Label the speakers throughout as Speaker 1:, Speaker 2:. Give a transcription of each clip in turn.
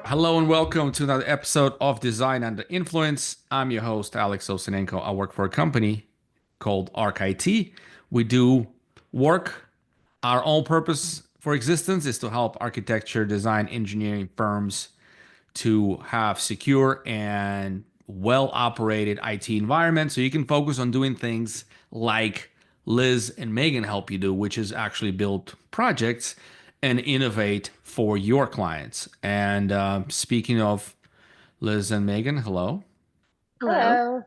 Speaker 1: Hello and welcome to another episode of Design Under Influence. I'm your host, Alex Osinenko. I work for a company called Arc IT. We do work. Our own purpose for existence is to help architecture, design, engineering firms to have secure and well operated IT environments so you can focus on doing things like Liz and Megan help you do, which is actually build projects and innovate for your clients. And speaking of Liz and Megan, hello.
Speaker 2: Hello.
Speaker 3: Hello.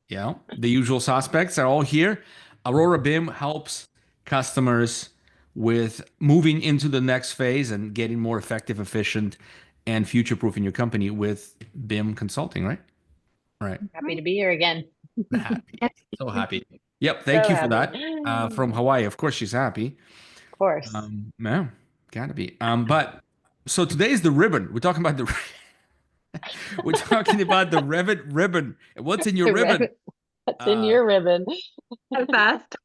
Speaker 1: Yeah, the usual suspects are all here. Aurora BIM helps customers with moving into the next phase and getting more effective, efficient, and future-proofing your company with BIM consulting, right? Right.
Speaker 3: Happy to be here again.
Speaker 1: Happy.
Speaker 2: Yes.
Speaker 1: So happy. Yep.
Speaker 3: So
Speaker 1: Thank you for
Speaker 3: happy.
Speaker 1: that. From Hawaii. Of course, she's happy.
Speaker 3: Of course.
Speaker 1: Yeah, gotta be. But so today is the ribbon. We're talking about the we're talking about the Revit ribbon. What's in your
Speaker 3: The
Speaker 1: ribbon?
Speaker 3: What's in
Speaker 1: Uh,
Speaker 3: your ribbon?
Speaker 2: So fast.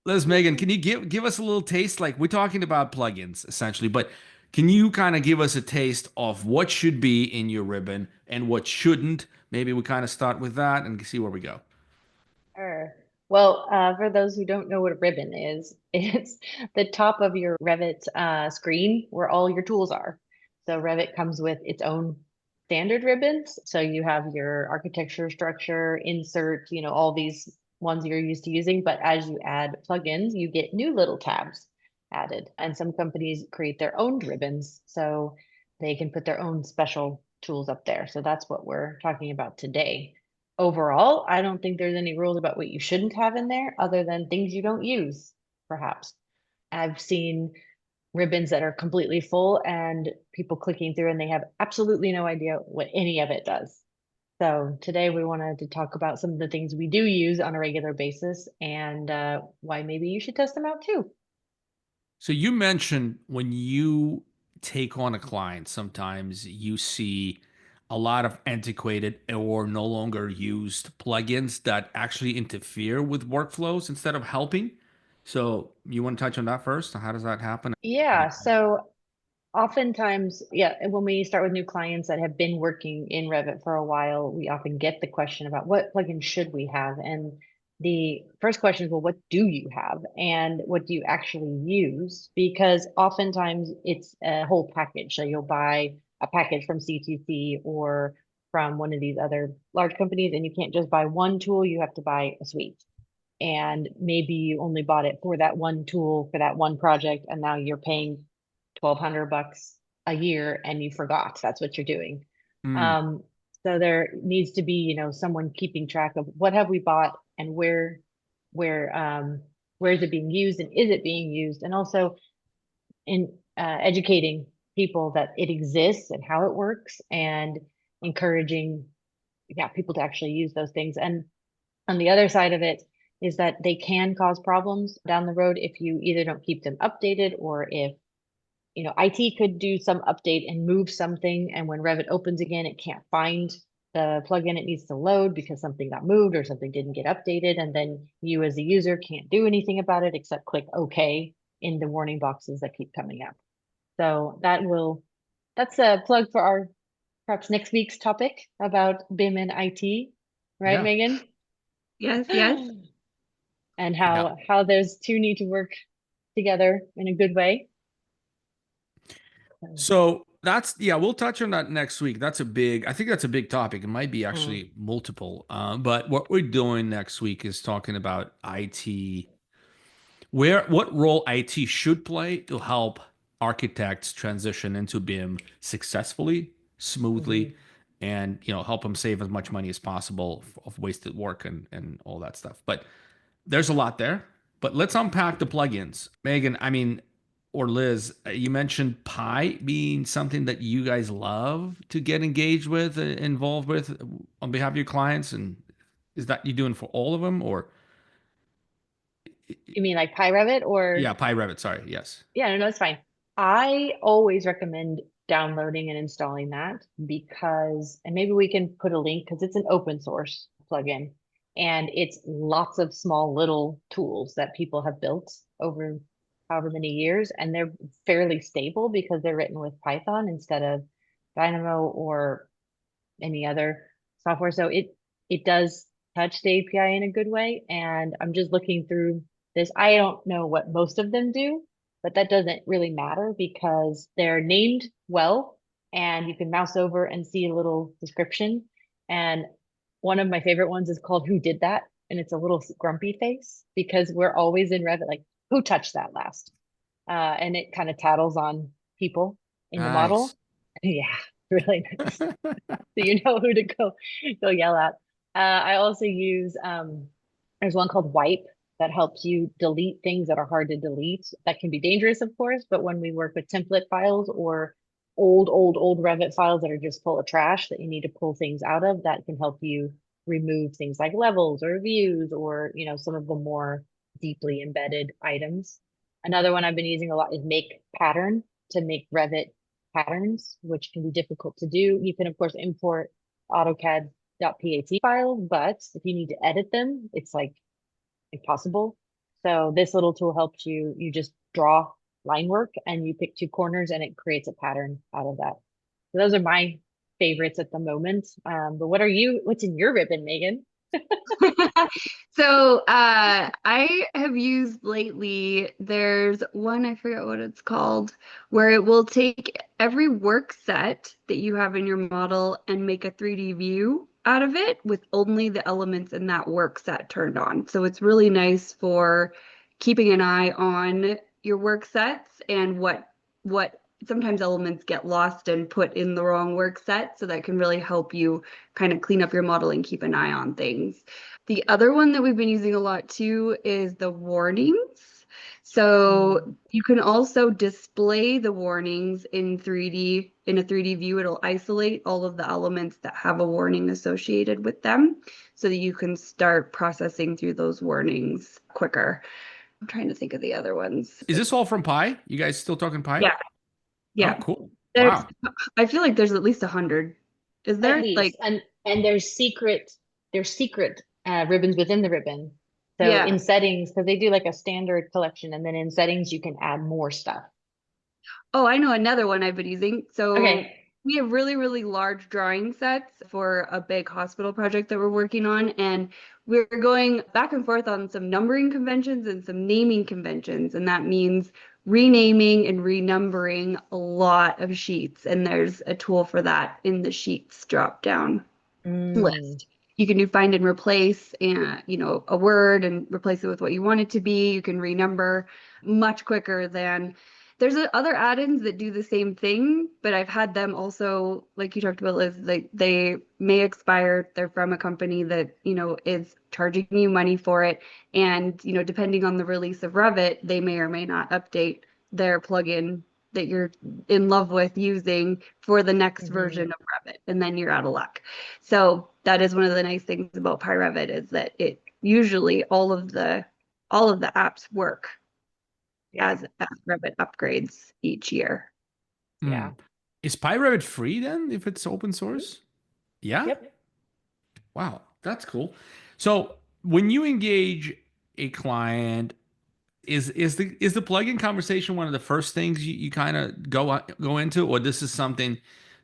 Speaker 1: Liz, Megan, can you give us a little taste? Like we're talking about plugins essentially, but can you kind of give us a taste of what should be in your ribbon and what shouldn't? Maybe we kind of start with that and see where we go.
Speaker 3: Sure. Well, for those who don't know what a ribbon is, it's the top of your Revit screen where all your tools are. So Revit comes with its own standard ribbons. So you have your architecture, structure, insert, all these ones you're used to using. But as you add plugins, you get new little tabs added. And some companies create their own ribbons so they can put their own special tools up there. So that's what we're talking about today. Overall, I don't think there's any rules about what you shouldn't have in there other than things you don't use, perhaps. I've seen ribbons that are completely full and people clicking through and they have absolutely no idea what any of it does. So today we wanted to talk about some of the things we do use on a regular basis and why maybe you should test them out too.
Speaker 1: So you mentioned when you take on a client, sometimes you see a lot of antiquated or no longer used plugins that actually interfere with workflows instead of helping. So you want to touch on that first? How does that happen?
Speaker 3: Yeah, so oftentimes, yeah, and when we start with new clients that have been working in Revit for a while, we often get the question about what plugin should we have? And the first question is, well, what do you have? And what do you actually use? Because oftentimes it's a whole package. So you'll buy a package from CTC or from one of these other large companies, and you can't just buy one tool, you have to buy a suite. And maybe you only bought it for that one tool for that one project, and now you're paying 1,200 bucks a year and you forgot that's what you're doing.
Speaker 1: Hmm.
Speaker 3: Um, so there needs to be, someone keeping track of what have we bought and where is it being used and is it being used? And also in educating people that it exists and how it works and encouraging, yeah, people to actually use those things. And on the other side of it is that they can cause problems down the road if you either don't keep them updated or if IT could do some update and move something, and when Revit opens again, it can't find the plugin it needs to load because something got moved or something didn't get updated, and then you as a user can't do anything about it except click OK in the warning boxes that keep coming up. So that's a plug for our perhaps next week's topic about BIM and IT, right,
Speaker 1: Yeah.
Speaker 3: Megan?
Speaker 2: Yes, yes.
Speaker 3: And
Speaker 1: Yeah.
Speaker 3: how those two need to work together in a good way.
Speaker 1: So that's yeah, we'll touch on that next week. I think that's a big topic. It might be
Speaker 3: Mm.
Speaker 1: actually multiple. But what we're doing next week is talking about IT, what role IT should play to help architects transition into BIM successfully, smoothly,
Speaker 3: Mhm.
Speaker 1: and help them save as much money as possible of wasted work and all that stuff. But there's a lot there, but let's unpack the plugins. Megan, I mean, or Liz, you mentioned Pi being something that you guys love to get engaged with, involved with on behalf of your clients. And is that you doing for all of them or?
Speaker 3: You mean like PyRevit or?
Speaker 1: Yeah, Pi Revit. Sorry. Yes.
Speaker 3: Yeah, no, that's fine. I always recommend downloading and installing that because, and maybe we can put a link because it's an open source plugin and it's lots of small little tools that people have built over however many years, and they're fairly stable because they're written with Python instead of Dynamo or any other software. So it does touch the API in a good way. And I'm just looking through this. I don't know what most of them do, but that doesn't really matter because they're named well and you can mouse over and see a little description. And one of my favorite ones is called Who Did That? And it's a little grumpy face because we're always in Revit, like, who touched that last? And it kind of tattles on people in the
Speaker 1: Nice.
Speaker 3: model. Yeah, really nice. So you know who to go yell at. I also use there's one called Wipe that helps you delete things that are hard to delete. That can be dangerous, of course, but when we work with template files or old Revit files that are just full of trash that you need to pull things out of, that can help you remove things like levels or views or, you know, some of the more deeply embedded items. Another one I've been using a lot is Make Pattern to make Revit patterns, which can be difficult to do. You can, of course, import AutoCAD.pat files, but if you need to edit them, it's like impossible. So this little tool helps you just draw line work and you pick two corners and it creates a pattern out of that. So those are my favorites at the moment. But what's in your ribbon, Megan?
Speaker 2: So I have used lately, there's one, I forget what it's called, where it will take every work set that you have in your model and make a 3D view out of it with only the elements in that work set turned on. So it's really nice for keeping an eye on your work sets and what sometimes elements get lost and put in the wrong work set. So that can really help you kind of clean up your model and keep an eye on things. The other one that we've been using a lot too is the warnings. So you can also display the warnings in 3D, in a 3D view. It'll isolate all of the elements that have a warning associated with them so that you can start processing through those warnings quicker. I'm trying to think of the other ones.
Speaker 1: Is this all from Pi? You guys still talking Pi?
Speaker 2: Yeah. Yeah.
Speaker 1: Oh, cool.
Speaker 2: There's,
Speaker 1: Wow.
Speaker 2: I feel like there's at least 100. Is
Speaker 3: At
Speaker 2: there?
Speaker 3: least.
Speaker 2: Like,
Speaker 3: And there's secret ribbons within the ribbon. So
Speaker 2: yeah.
Speaker 3: in settings, because they do like a standard collection, and then in settings you can add more stuff.
Speaker 2: Oh, I know another one I've been using. So
Speaker 3: Okay.
Speaker 2: we have really, really large drawing sets for a big hospital project that we're working on. And we're going back and forth on some numbering conventions and some naming conventions. And that means renaming and renumbering a lot of sheets. And there's a tool for that in the sheets drop down list. You can do find and replace and, you know, a word and replace it with what you want it to be. You can renumber much quicker than there's other add-ins that do the same thing, but I've had them also, like you talked about, Liz, they may expire. They're from a company that, you know, is charging you money for it. And, you know, depending on the release of Revit, they may or may not update their plugin that you're in love with using for the next version of Revit, and then you're out of luck. So that is one of the nice things about PyRevit is that it usually all of the apps work as Revit upgrades each year.
Speaker 3: Yeah.
Speaker 1: Is Pi Revit free then if it's open source? Yeah?
Speaker 3: Yep.
Speaker 1: Wow, that's cool. So when you engage a client, is the plugin conversation one of the first things you kind of go into, or this is something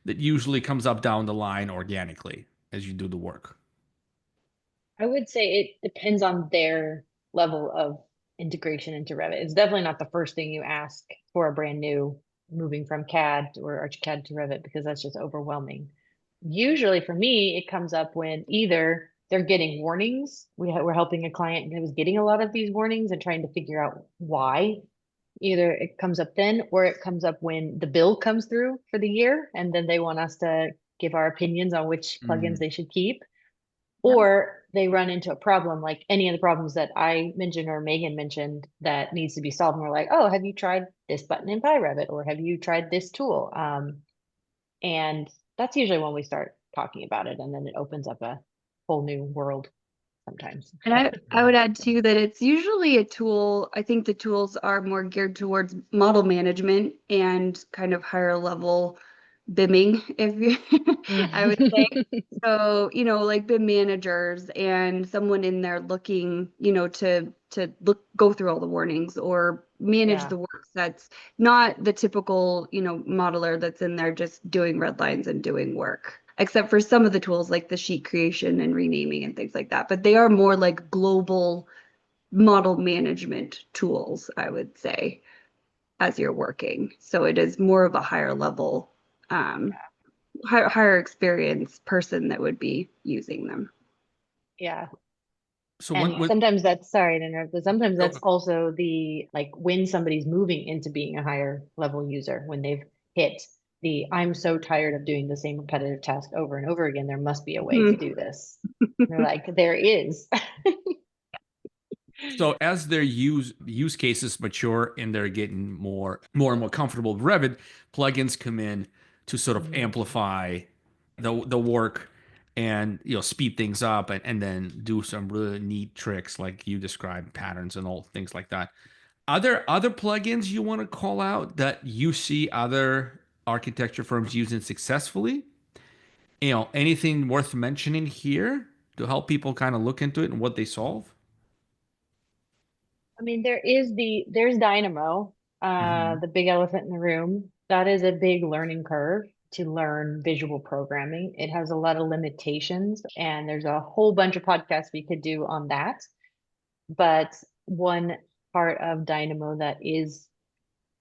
Speaker 1: that usually comes up down the line organically as you do the work?
Speaker 3: I would say it depends on their level of integration into Revit. It's definitely not the first thing you ask for a brand new moving from CAD or ArchiCAD to Revit because that's just overwhelming. Usually for me, it comes up when either they're getting warnings. We're helping a client that was getting a lot of these warnings and trying to figure out why. Either it comes up then or it comes up when the bill comes through for the year and then they want us to give our opinions on which plugins they should keep. Or they run into a problem like any of the problems that I mentioned or Megan mentioned that needs to be solved. And we're like, oh, have you tried this button in PyRevit or have you tried this tool? And that's usually when we start talking about it. And then it opens up a whole new world sometimes.
Speaker 2: And I would add too that it's usually a tool. I think the tools are more geared towards model management and kind of higher level BIMing, if you, I would say.
Speaker 3: Mhm.
Speaker 2: So, like BIM managers and someone in there looking, to go through all the warnings or manage
Speaker 3: Yeah.
Speaker 2: the work that's not the typical, modeler that's in there just doing red lines and doing work. Except for some of the tools like the sheet creation and renaming and things like that. But they are more like global model management tools, I would say, as you're working. So it is more of a higher level, um, higher experience person that would be using them.
Speaker 3: Yeah.
Speaker 1: So
Speaker 3: And
Speaker 1: when
Speaker 3: sometimes that's, sorry to interrupt, but sometimes
Speaker 1: go-
Speaker 3: that's also the, like, when somebody's moving into being a higher level user, when they've hit the, I'm so tired of doing the same repetitive task over and over again, there must be a way to
Speaker 2: Mhm.
Speaker 3: do this. They're like, there is.
Speaker 1: so as their use cases mature and they're getting more and more comfortable with Revit, plugins come in to sort of
Speaker 3: Mhm.
Speaker 1: amplify the work and speed things up and then do some really neat tricks like you described, patterns and all things like that. Are there other plugins you want to call out that you see other architecture firms using successfully? Anything worth mentioning here to help people kind of look into it and what they solve?
Speaker 3: I mean, there's Dynamo,
Speaker 1: Hmm.
Speaker 3: the big elephant in the room. That is a big learning curve to learn visual programming. It has a lot of limitations, and there's a whole bunch of podcasts we could do on that. But one part of Dynamo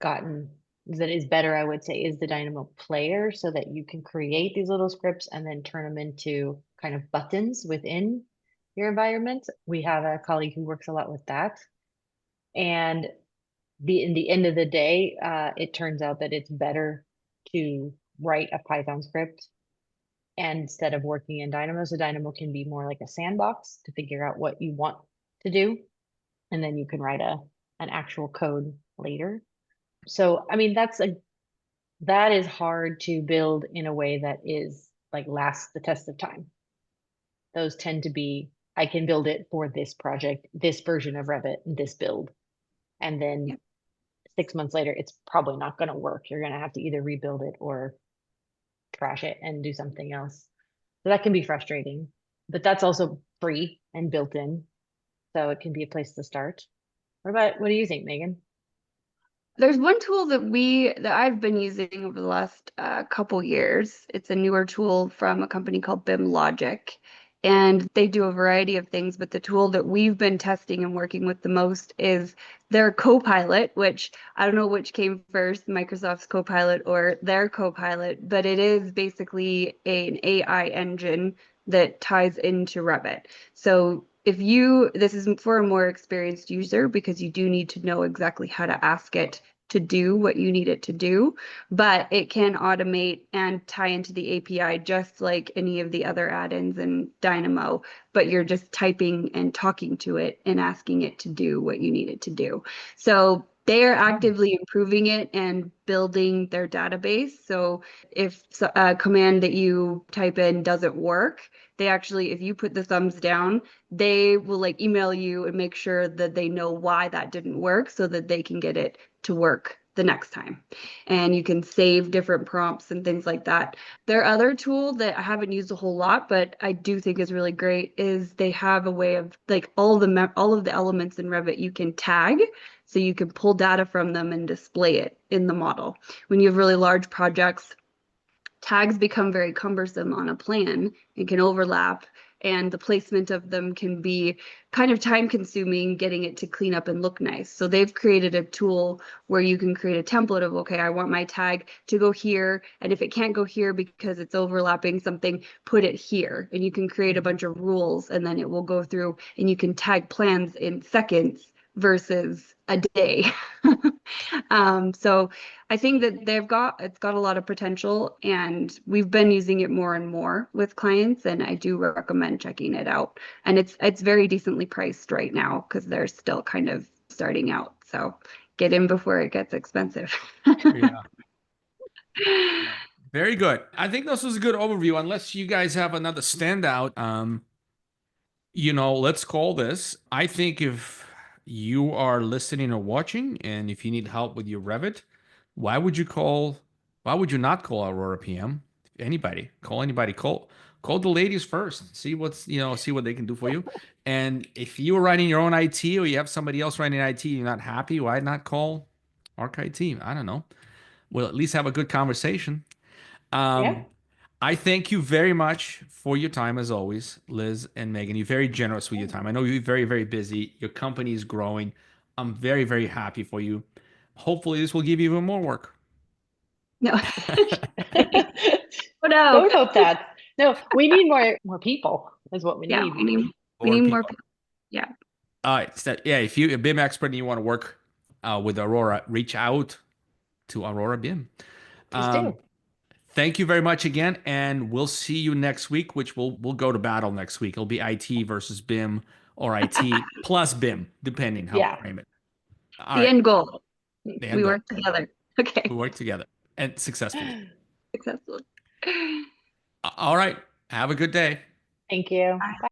Speaker 3: gotten that is better, I would say, is the Dynamo player, so that you can create these little scripts and then turn them into kind of buttons within your environment. We have a colleague who works a lot with that. And in the end of the day, it turns out that it's better to write a Python script and instead of working in Dynamo. So Dynamo can be more like a sandbox to figure out what you want to do, and then you can write an actual code later. So I mean, that is hard to build in a way that is like lasts the test of time. Those tend to be, I can build it for this project, this version of Revit, this build, and
Speaker 2: Yeah.
Speaker 3: then 6 months later, it's probably not going to work. You're going to have to either rebuild it or trash it and do something else. So that can be frustrating, but that's also free and built in. So it can be a place to start. What do you think, Megan?
Speaker 2: There's one tool that I've been using over the last couple years. It's a newer tool from a company called BIM Logic, and they do a variety of things. But the tool that we've been testing and working with the most is their Copilot, which I don't know which came first, Microsoft's Copilot or their Copilot, but it is basically an AI engine that ties into Revit. So this is for a more experienced user because you do need to know exactly how to ask it to do what you need it to do, but it can automate and tie into the API just like any of the other add-ins in Dynamo, but you're just typing and talking to it and asking it to do what you need it to do. So they are actively improving it and building their database. So if a command that you type in doesn't work, they actually, if you put the thumbs down, they will like email you and make sure that they know why that didn't work so that they can get it to work the next time. And you can save different prompts and things like that. Their other tool that I haven't used a whole lot, but I do think is really great is they have a way of like all of the elements in Revit you can tag, so you can pull data from them and display it in the model. When you have really large projects, tags become very cumbersome on a plan and can overlap, and the placement of them can be kind of time consuming getting it to clean up and look nice. So they've created a tool where you can create a template of, okay, I want my tag to go here, and if it can't go here because it's overlapping something, put it here. And you can create a bunch of rules, and then it will go through and you can tag plans in seconds versus a day. So I think that it's got a lot of potential, and we've been using it more and more with clients, and I do recommend checking it out. And it's very decently priced right now because they're still kind of starting out. So get in before it gets expensive.
Speaker 1: Yeah. Yeah. Very good. I think this was a good overview. Unless you guys have another standout, let's call this. I think if you are listening or watching, and if you need help with your Revit, why would you call Why would you not call Aurora PM? Anybody, call anybody. Call the ladies first. See see what they can do for you. And if you're writing your own IT or you have somebody else writing IT, you're not happy, why not call Arc IT? I don't know. We'll at least have a good conversation.
Speaker 3: Yeah.
Speaker 1: Um, I thank you very much for your time as always, Liz and Megan. You're very generous with your time. I know you're very, very busy. Your company is growing. I'm very, very happy for you. Hopefully, this will give you even more work.
Speaker 2: No. Oh no.
Speaker 3: Don't hope that. No, we need more people is what we
Speaker 2: Yeah,
Speaker 3: need.
Speaker 2: we
Speaker 1: More
Speaker 2: need more
Speaker 1: people.
Speaker 2: people. Yeah.
Speaker 1: All right. So, yeah, if you're a BIM expert and you want to work with Aurora, reach out to Aurora BIM.
Speaker 3: Please do.
Speaker 1: Thank you very much again, and we'll see you next week, which we'll go to battle next week. It'll be IT versus BIM or IT plus BIM, depending how we
Speaker 3: Yeah.
Speaker 1: frame it. All
Speaker 2: The
Speaker 1: right.
Speaker 2: end goal.
Speaker 1: The
Speaker 2: We
Speaker 1: end goal.
Speaker 2: work together.
Speaker 1: We
Speaker 2: Okay.
Speaker 1: work together and successfully.
Speaker 2: Successful.
Speaker 1: All right. Have a good day.
Speaker 3: Thank you.
Speaker 2: Bye.
Speaker 3: Bye.